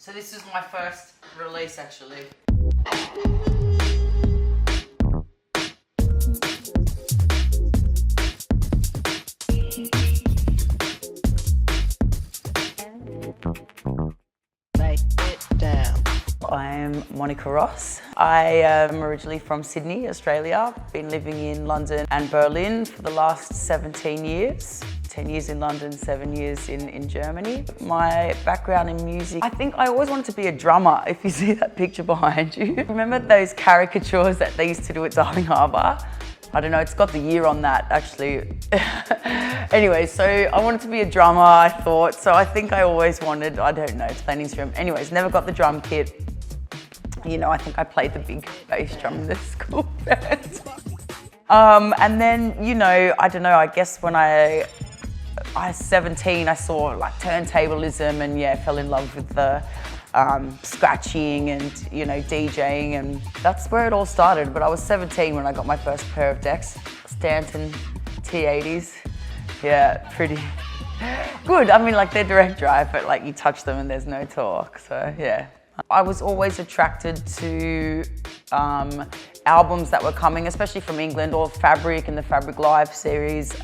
So this is my first release actually. I'm Monika Ross. I am originally from Sydney, Australia. Been living in London and Berlin for the last 17 years. 10 years in London, 7 years in Germany. My background in music, I think I always wanted to be a drummer, if you see that picture behind you. Remember those caricatures that they used to do at Darling Harbour? I don't know, it's got the year on that actually. Anyway, so I wanted to be a drummer, I thought. So I think I always wanted, I don't know, to play an instrument. Anyways, never got the drum kit. You know, I think I played the big bass drum in the school band. And then, you know, I don't know, I guess when I was 17, I saw like turntablism and yeah, fell in love with the scratching and, you know, DJing, and that's where it all started. But I was 17 when I got my first pair of decks, Stanton T80s. Yeah, pretty good. I mean, like they're direct drive, but like you touch them and there's no torque, so yeah. I was always attracted to albums that were coming, especially from England, or Fabric and the Fabric Live series.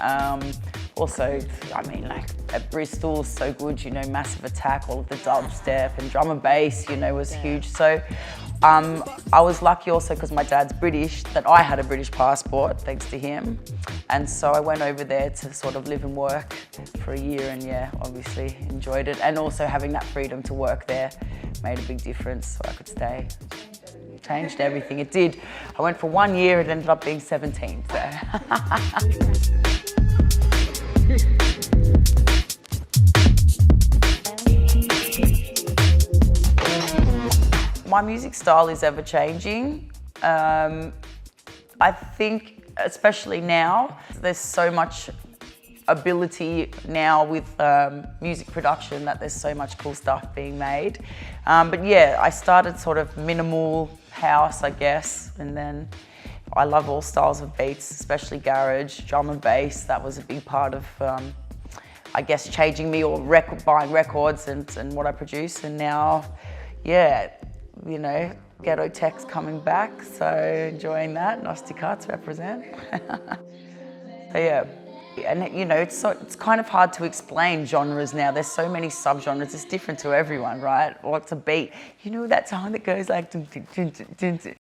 Also, I mean, like at Bristol, so good, you know, Massive Attack, all of the dubstep and drum and bass, you know, was huge. So I was lucky also because my dad's British, that I had a British passport, thanks to him. And so I went over there to sort of live and work for a year, and yeah, obviously enjoyed it. And also having that freedom to work there made a big difference, so I could stay. Changed everything, it did. I went for 1 year, it ended up being 17, so. My music style is ever changing. I think, especially now, there's so much ability now with music production that there's so much cool stuff being made. But yeah, I started sort of minimal house, I guess, and then I love all styles of beats, especially garage, drum and bass. That was a big part of, I guess, changing me, or buying records and what I produce. And now, yeah, you know, ghetto tech's coming back, so enjoying that. Nasty Cuts represent. So yeah, and you know, it's kind of hard to explain genres now. There's so many subgenres. It's different to everyone, right? What's a beat? You know that song that goes like. Dun, dun, dun, dun, dun, dun.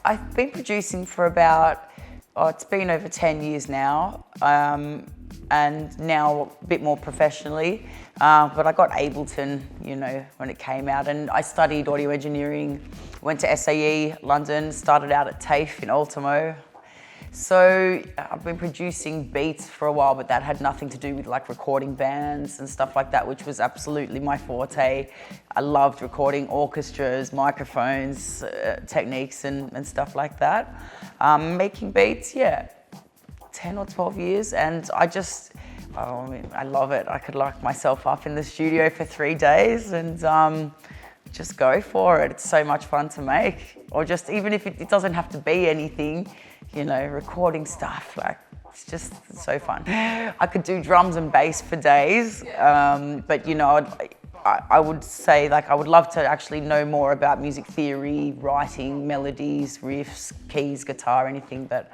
I've been producing for about, it's been over 10 years now, and now a bit more professionally. But I got Ableton, you know, when it came out, and I studied audio engineering, went to SAE London, started out at TAFE in Ultimo. So I've been producing beats for a while, but that had nothing to do with like recording bands and stuff like that, which was absolutely my forte. I loved recording orchestras, microphones, techniques and stuff like that. Making beats, yeah, 10 or 12 years, and I mean, I love it. I could lock myself up in the studio for 3 days and just go for it. It's so much fun to make. Or just, even if it doesn't have to be anything, you know, recording stuff, like, it's just so fun. I could do drums and bass for days, but you know, I would say, like, I would love to actually know more about music theory, writing, melodies, riffs, keys, guitar, anything, but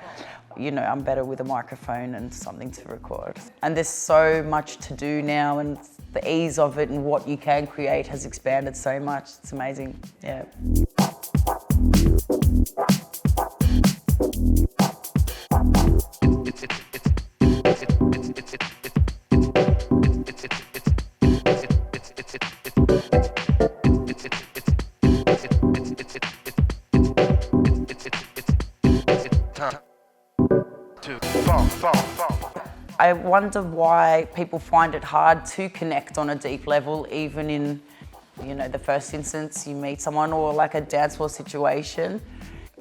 you know, I'm better with a microphone and something to record. And there's so much to do now, and the ease of it and what you can create has expanded so much. It's amazing, yeah. I wonder why people find it hard to connect on a deep level, even in, you know, the first instance you meet someone, or like a dance floor situation.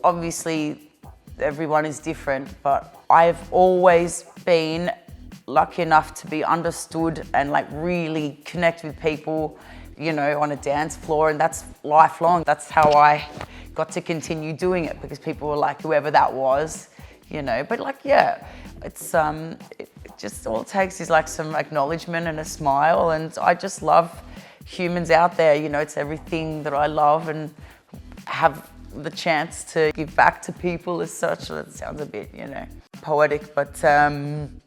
Obviously, everyone is different, but I've always been lucky enough to be understood and like really connect with people, you know, on a dance floor, and that's lifelong. That's how I got to continue doing it because people were like, whoever that was, you know. But like, yeah, it's it just all it takes is like some acknowledgement and a smile, and I just love humans out there. You know, it's everything that I love, and have the chance to give back to people as such. That sounds a bit, you know, poetic, but man,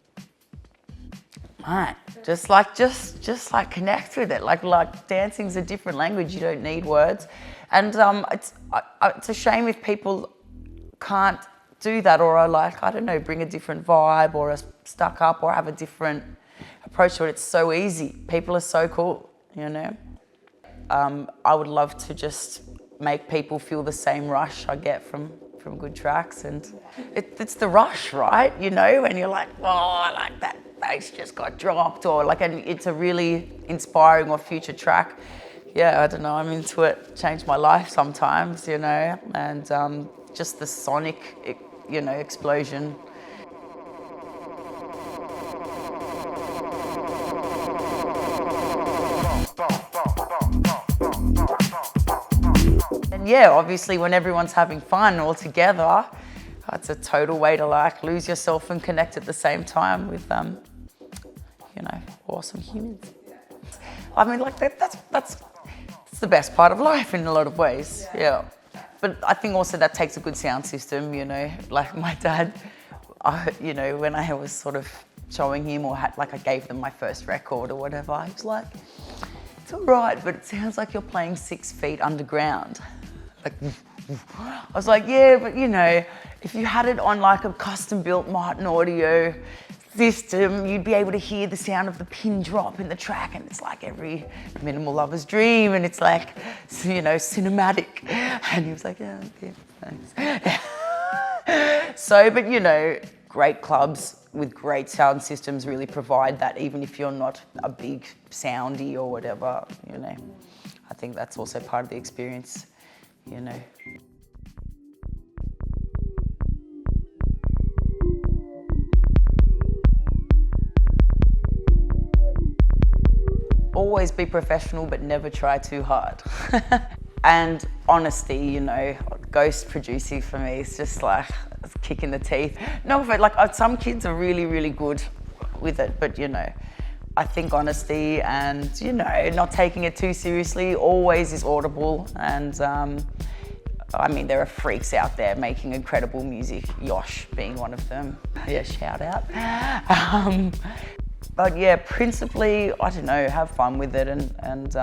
just like connect with it. Like dancing's a different language. You don't need words, and it's a shame if people can't do that, or are like, I don't know, bring a different vibe, or are stuck up, or have a different approach to it. It's so easy. People are so cool, you know. I would love to just make people feel the same rush I get from good tracks, and it's the rush, right? You know, when you're like, oh, I like that bass just got dropped, or like, and it's a really inspiring or future track. Yeah, I don't know, I'm into it. Changed my life sometimes, you know, and just the sonic, you know, explosion. And yeah, obviously when everyone's having fun all together, it's a total way to like lose yourself and connect at the same time with, you know, awesome humans. I mean, like that's the best part of life in a lot of ways, yeah. But I think also that takes a good sound system, you know. Like my dad, you know, when I was sort of showing him, or I gave them my first record or whatever, he was like, it's all right, but it sounds like you're playing 6 feet underground. Like, I was like, yeah, but you know, if you had it on like a custom-built Martin audio system, you'd be able to hear the sound of the pin drop in the track, and it's like every minimal lover's dream, and it's like, you know, cinematic. And he was like, yeah, okay, thanks. So, but you know, great clubs with great sound systems really provide that, even if you're not a big soundy or whatever, you know. I think that's also part of the experience, you know. Always be professional, but never try too hard. And honesty, you know, ghost producing for me is just like a kick in the teeth. No, but like some kids are really, really good with it, but you know, I think honesty and, you know, not taking it too seriously always is audible. And I mean, there are freaks out there making incredible music, Yosh being one of them. Yeah, shout out. But yeah, principally, I don't know, have fun with it, and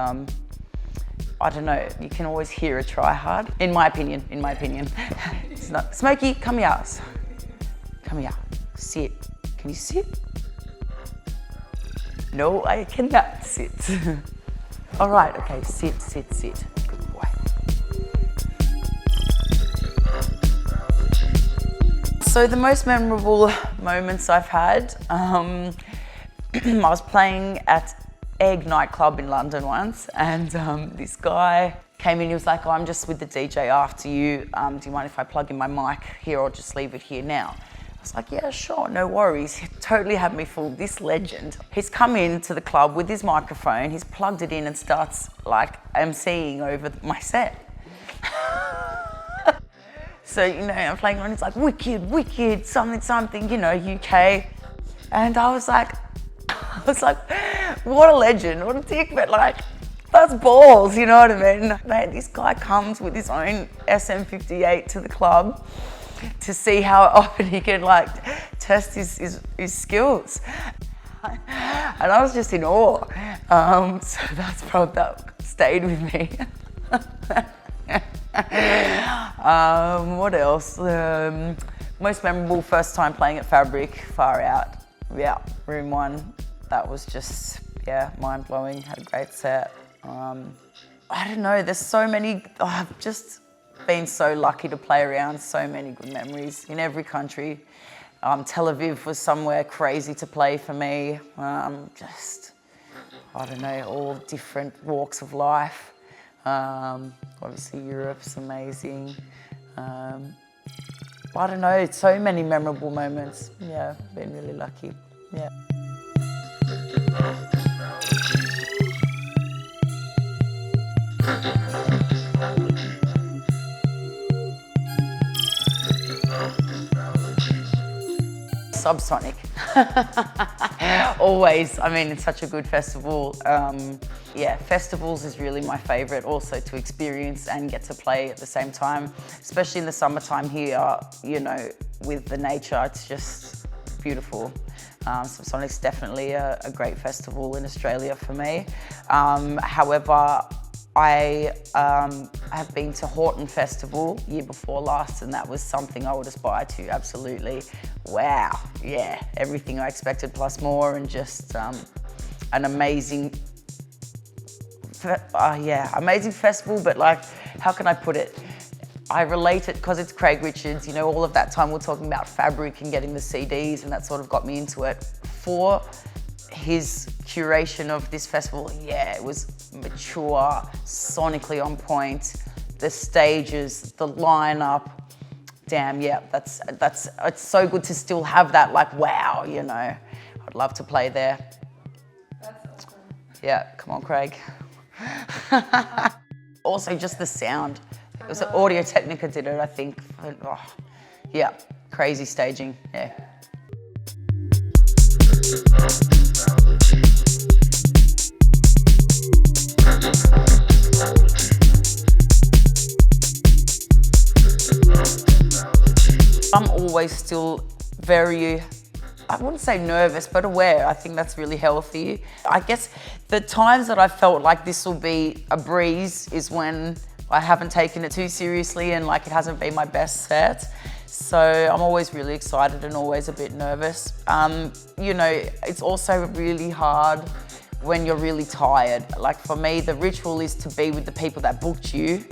I don't know, you can always hear a try hard, in my opinion. It's not, Smokey, come here. Come here, sit. Can you sit? No, I cannot sit. All right, okay, sit. Good boy. So the most memorable moments I've had, I was playing at Egg nightclub in London once, and this guy came in. He was like, oh, I'm just with the DJ after you. Do you mind if I plug in my mic here, or just leave it here now? I was like, yeah, sure, no worries. He totally had me fooled. This legend, he's come into the club with his microphone, he's plugged it in and starts like emceeing over my set. So, you know, I'm playing on, it's like, wicked, something, you know, UK. And I was like, what a legend, what a dick, but like, that's balls, you know what I mean? Mate, this guy comes with his own SM58 to the club to see how often he can like test his skills. And I was just in awe. So that's probably, that stayed with me. What else? Most memorable, first time playing at Fabric, far out. Yeah, room 1. That was just, yeah, mind-blowing, had a great set. I don't know, there's so many, I've just been so lucky to play around, so many good memories in every country. Tel Aviv was somewhere crazy to play for me. Just, I don't know, all different walks of life. Obviously Europe's amazing. I don't know, so many memorable moments. Yeah, been really lucky, yeah. Subsonic. Always. I mean, it's such a good festival. Yeah, festivals is really my favorite also to experience and get to play at the same time, especially in the summertime here, you know, with the nature, it's just beautiful. Subsonic's definitely a great festival in Australia for me. However, I have been to Horton Festival year before last, and that was something I would aspire to, absolutely. Wow, yeah, everything I expected plus more, and just an amazing, amazing festival, but like, how can I put it? I relate it because it's Craig Richards, you know, all of that time we're talking about fabric and getting the CDs, and that sort of got me into it. For his curation of this festival, yeah, it was mature, sonically on point, the stages, the lineup. Damn, yeah, it's so good to still have that, like, wow, you know. I'd love to play there. That's awesome. Yeah, come on, Craig. Also, just the sound. It was Audio Technica did it, I think. Oh, yeah, crazy staging, yeah. I'm always still very, I wouldn't say nervous, but aware. I think that's really healthy. I guess the times that I felt like this will be a breeze is when I haven't taken it too seriously and like it hasn't been my best set. So I'm always really excited and always a bit nervous. You know, it's also really hard when you're really tired. Like for me, the ritual is to be with the people that booked you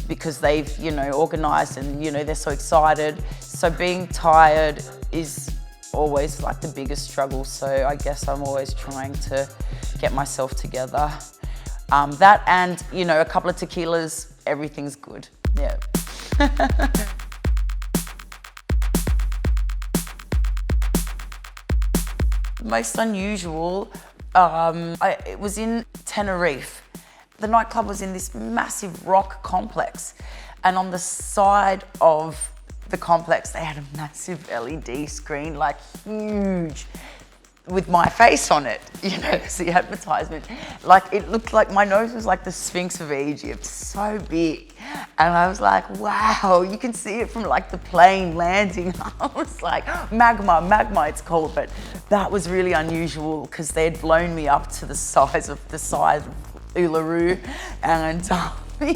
because they've, you know, organised and, you know, they're so excited. So being tired is always like the biggest struggle. So I guess I'm always trying to get myself together. That and, you know, a couple of tequilas, everything's good, yeah. Most unusual, it was in Tenerife. The nightclub was in this massive rock complex, and on the side of the complex, they had a massive LED screen, like huge, with my face on it, you know, the advertisement. Like, it looked like my nose was like the Sphinx of Egypt, so big. And I was like, wow, you can see it from like the plane landing. I was like, magma it's called, but that was really unusual because they had blown me up to the size of Uluru, and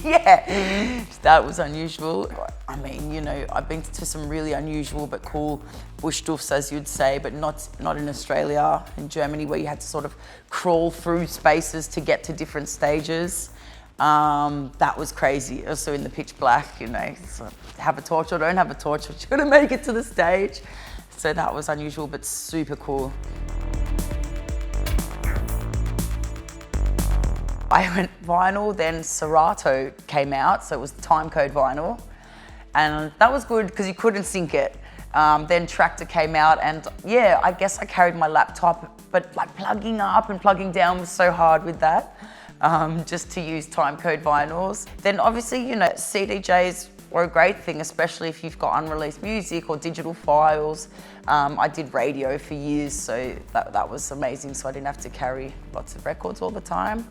yeah, that was unusual. I mean, you know, I've been to some really unusual but cool bush doofs, as you'd say, but not in Australia, in Germany, where you had to sort of crawl through spaces to get to different stages. That was crazy. Also in the pitch black, you know, so have a torch or don't have a torch, but you're gonna make it to the stage. So that was unusual, but super cool. I went vinyl, then Serato came out, so it was time code vinyl. And that was good because you couldn't sync it. Then Tractor came out, and yeah, I guess I carried my laptop, but like plugging up and plugging down was so hard with that, just to use time code vinyls. Then obviously, you know, CDJs were a great thing, especially if you've got unreleased music or digital files. I did radio for years, so that was amazing, so I didn't have to carry lots of records all the time.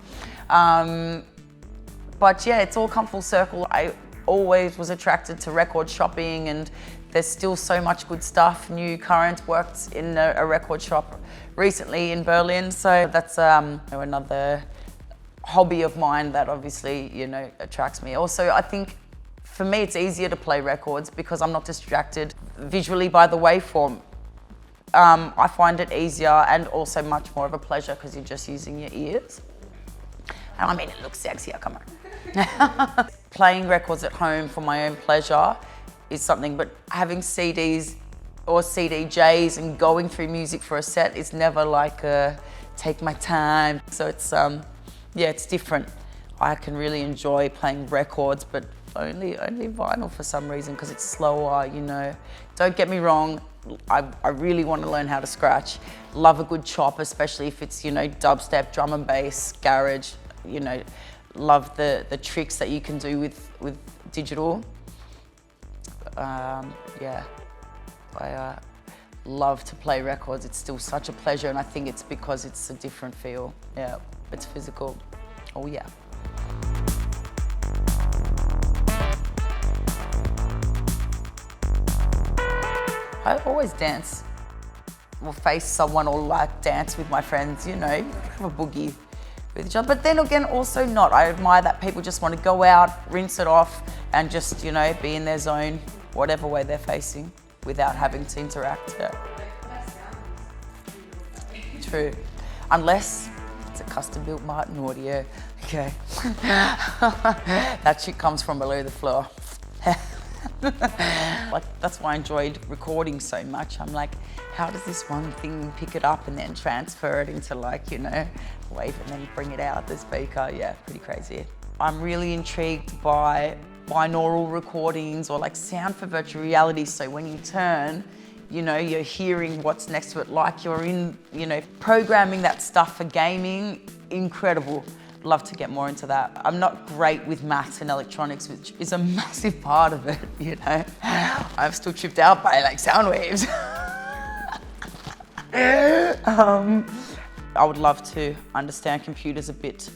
But yeah, it's all come full circle. I always was attracted to record shopping, and there's still so much good stuff. New Current worked in a record shop recently in Berlin, so that's another hobby of mine that obviously, you know, attracts me. Also, I think for me, it's easier to play records because I'm not distracted visually by the waveform. I find it easier and also much more of a pleasure because you're just using your ears. And I mean, it looks sexier, come on. Playing records at home for my own pleasure is something, but having CDs or CDJs and going through music for a set is never like take my time. So it's, yeah, it's different. I can really enjoy playing records, but only vinyl for some reason because it's slower, you know. Don't get me wrong, I really want to learn how to scratch. Love a good chop, especially if it's, you know, dubstep, drum and bass, garage, you know. Love the tricks that you can do with digital. Yeah, love to play records. It's still such a pleasure, and I think it's because it's a different feel. Yeah, it's physical. Oh yeah. I always dance or face someone or like dance with my friends, you know, have a boogie with each other. But then again, also not. I admire that people just want to go out, rinse it off, and just, you know, be in their zone, whatever way they're facing, without having to interact. Yeah. True. Unless it's a custom-built Martin audio. Okay. That shit comes from below the floor. Like, that's why I enjoyed recording so much. I'm like, how does this one thing pick it up and then transfer it into, like, you know, wave and then bring it out the speaker? Yeah, pretty crazy. I'm really intrigued by binaural recordings or like sound for virtual reality. So when you turn, you know, you're hearing what's next to it, like you're in, you know, programming that stuff for gaming. Incredible. Love to get more into that. I'm not great with maths and electronics, which is a massive part of it, you know. I'm still tripped out by like sound waves. I would love to understand computers a bit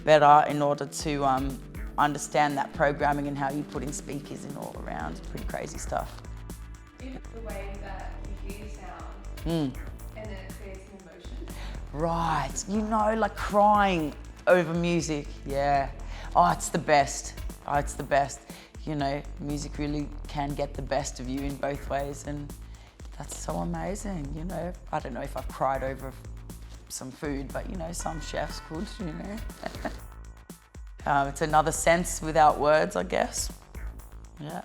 better in order to understand that programming and how you put in speakers and all around. Pretty crazy stuff. The way that you hear sound and then it creates an emotion. Right, you know, like crying over music, yeah. Oh, it's the best. Oh, it's the best. You know, music really can get the best of you in both ways, and that's so amazing, you know. I don't know if I've cried over some food, but you know, some chefs could, you know. It's another sense without words, I guess. Yeah.